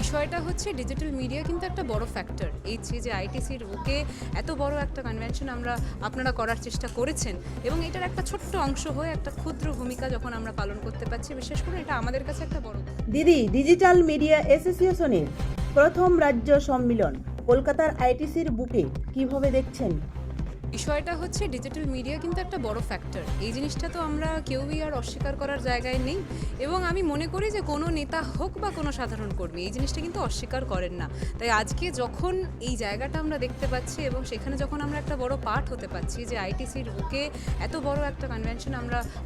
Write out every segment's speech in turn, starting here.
বিষয়টা হচ্ছে digital media কিন্তু একটা বড় ফ্যাক্টর। এই যে আইটিসির বুকে এত বড় একটা কনভেনশন আপনারা করার চেষ্টা করেছেন এবং এটার একটা ছোট্ট অংশ হয়ে একটা ক্ষুদ্র ভূমিকা যখন আমরা পালন করতে পারছি, বিশেষ করে এটা আমাদের কাছে একটা বড়। দিদি, ডিজিটাল মিডিয়া অ্যাসোসিয়েশনের প্রথম রাজ্য সম্মেলন কলকাতার আইটিসির বুকে কিভাবে দেখছেন? বিষয়টা হচ্ছে ডিজিটাল মিডিয়া কিন্তু একটা বড় ফ্যাক্টর। এই জিনিসটা তো আমরা কেউই আর অস্বীকার করার জায়গায় নেই এবং আমি মনে করি যে কোনো নেতা হোক বা কোনো সাধারণ কর্মী এই জিনিসটা কিন্তু অস্বীকার করেন না। তাই আজকে যখন এই জায়গাটা আমরা দেখতে পাচ্ছি এবং সেখানে যখন আমরা একটা বড় পার্ট হতে পারছি যে আইটিসির বুকে এত বড় একটা কনভেনশন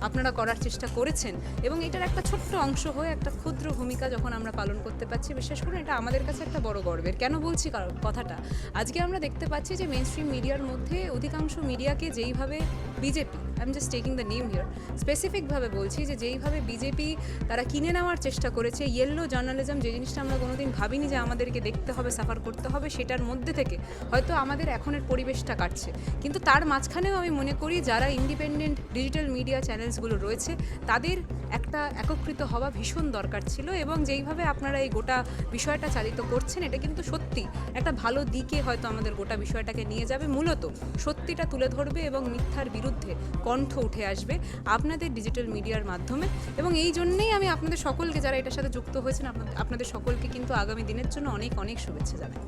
আপনারা করার চেষ্টা করেছেন এবং এটার একটা ছোট্ট অংশ হয়ে একটা ক্ষুদ্র ভূমিকা যখন আমরা পালন করতে পারছি, বিশেষ করে এটা আমাদের কাছে একটা বড় গর্বের। কেন বলছি কথাটা? আজকে আমরা দেখতে পাচ্ছি যে মেইন স্ট্রিম মিডিয়ার মধ্যে অধিকাংশ মিডিয়াকে যেইভাবে BJP, I am just taking the name here, স্পেসিফিকভাবে বলছি যে যেইভাবে বিজেপি তারা কিনে নেওয়ার চেষ্টা করেছে, ইয়েলো জার্নালিজম যে জিনিসটা আমরা কোনোদিন ভাবিনি যে আমাদেরকে দেখতে হবে, সাফার করতে হবে, সেটার মধ্যে থেকে হয়তো আমাদের এখনের পরিবেশটা কাটছে। কিন্তু তার মাঝখানেও আমি মনে করি যারা ইন্ডিপেন্ডেন্ট ডিজিটাল মিডিয়া চ্যানেলসগুলো রয়েছে তাদের একটা একত্রিত হওয়া ভীষণ দরকার ছিল এবং যেইভাবে আপনারা এই গোটা বিষয়টা চালিত করছেন এটা কিন্তু সত্যি একটা ভালো দিকে হয়তো আমাদের গোটা বিষয়টাকে নিয়ে যাবে, মূলত সত্যিটা তুলে ধরবে এবং মিথ্যার বিরুদ্ধে কণ্ঠ উঠে আসবে আপনাদের ডিজিটাল মিডিয়ার মাধ্যমে। এবং এই জন্যেই আমি আপনাদের সকলকে, যারা এটার সাথে যুক্ত হয়েছেন, আপনাদের সকলকে কিন্তু আগামী দিনের জন্য অনেক অনেক শুভেচ্ছা জানাই।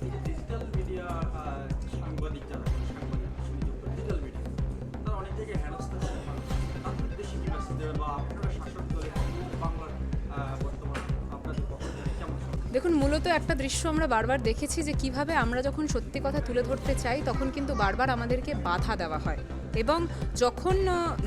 ডিজিটাল মিডিয়া সাংবাদিক যারা ডিজিটাল মিডিয়া তারা অনেক জায়গায় হেনস্থা করে তাদের উদ্দেশ্যে কি মেসেজ দেবেন বা আপনারা শাসক দলে বাংলার বর্তমান আপনাদের পক্ষ থেকে কেমন? দেখুন, মূলত একটা দৃশ্য আমরা বারবার দেখেছি যে কিভাবে আমরা যখন সত্যি কথা তুলে ধরতে চাই তখন কিন্তু বারবার আমাদেরকে বাধা দেওয়া হয় এবং যখন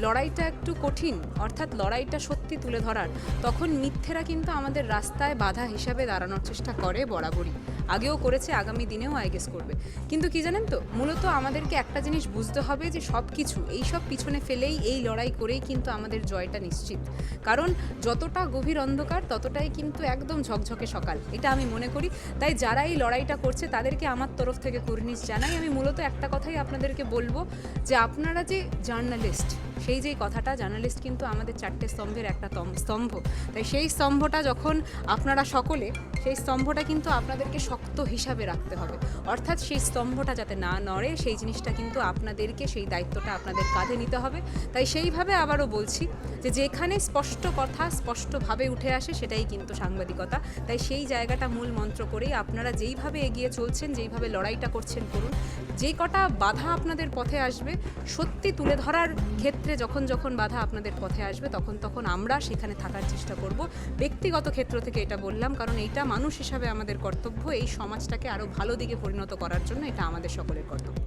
লড়াইটা একটু কঠিন, অর্থাৎ লড়াইটা সত্যি তুলে ধরার, তখন মিথ্যেরা কিন্তু আমাদের রাস্তায় বাধা হিসাবে দাঁড়ানোর চেষ্টা করে বরাবরই, আগেও করেছে, আগামী দিনেও আইগেস করবে। কিন্তু কি জানেন তো, মূলত আমাদেরকে একটা জিনিস বুঝতে হবে যে সব কিছু এইসব পিছনে ফেলেই এই লড়াই করেই কিন্তু আমাদের জয়টা নিশ্চিত। কারণ যতটা গভীর অন্ধকার ততটাই কিন্তু একদম ঝকঝকে সকাল, এটা আমি মনে করি। তাই যারা এই লড়াইটা করছে তাদেরকে আমার তরফ থেকে কুর্নিশ জানাই। আমি মূলত একটা কথাই আপনাদেরকে বলবো যে আপনারা যে জার্নালিস্ট, সেই যেই কথাটা, জার্নালিস্ট কিন্তু আমাদের চারটে স্তম্ভের একটা স্তম্ভ। তাই সেই স্তম্ভটা যখন আপনারা সকলে, সেই স্তম্ভটা কিন্তু আপনাদেরকে শক্ত হিসাবে রাখতে হবে, অর্থাৎ সেই স্তম্ভটা যাতে না নড়ে সেই জিনিসটা কিন্তু আপনাদেরকে, সেই দায়িত্বটা আপনাদের কাঁধে নিতে হবে। তাই সেইভাবে আবারও বলছি যে যেখানে স্পষ্ট কথা স্পষ্টভাবে উঠে আসে সেটাই কিন্তু সাংবাদিকতা। তাই সেই জায়গাটা মূল মন্ত্র করেই আপনারা যেইভাবে এগিয়ে চলছেন, যেইভাবে লড়াইটা করছেন করুন। যে কটা বাধা আপনাদের পথে আসবে, সত্যি তুলে ধরার ক্ষেত্রে যখন যখন বাধা আপনাদের পথে আসবে তখন তখন আমরা সেখানে থাকার চেষ্টা করব। ব্যক্তিগত ক্ষেত্র থেকে এটা বললাম কারণ এইটা মানুষ হিসাবে আমাদের কর্তব্য, এই সমাজটাকে আরও ভালো দিকে পরিণত করার জন্য এটা আমাদের সকলের কর্তব্য।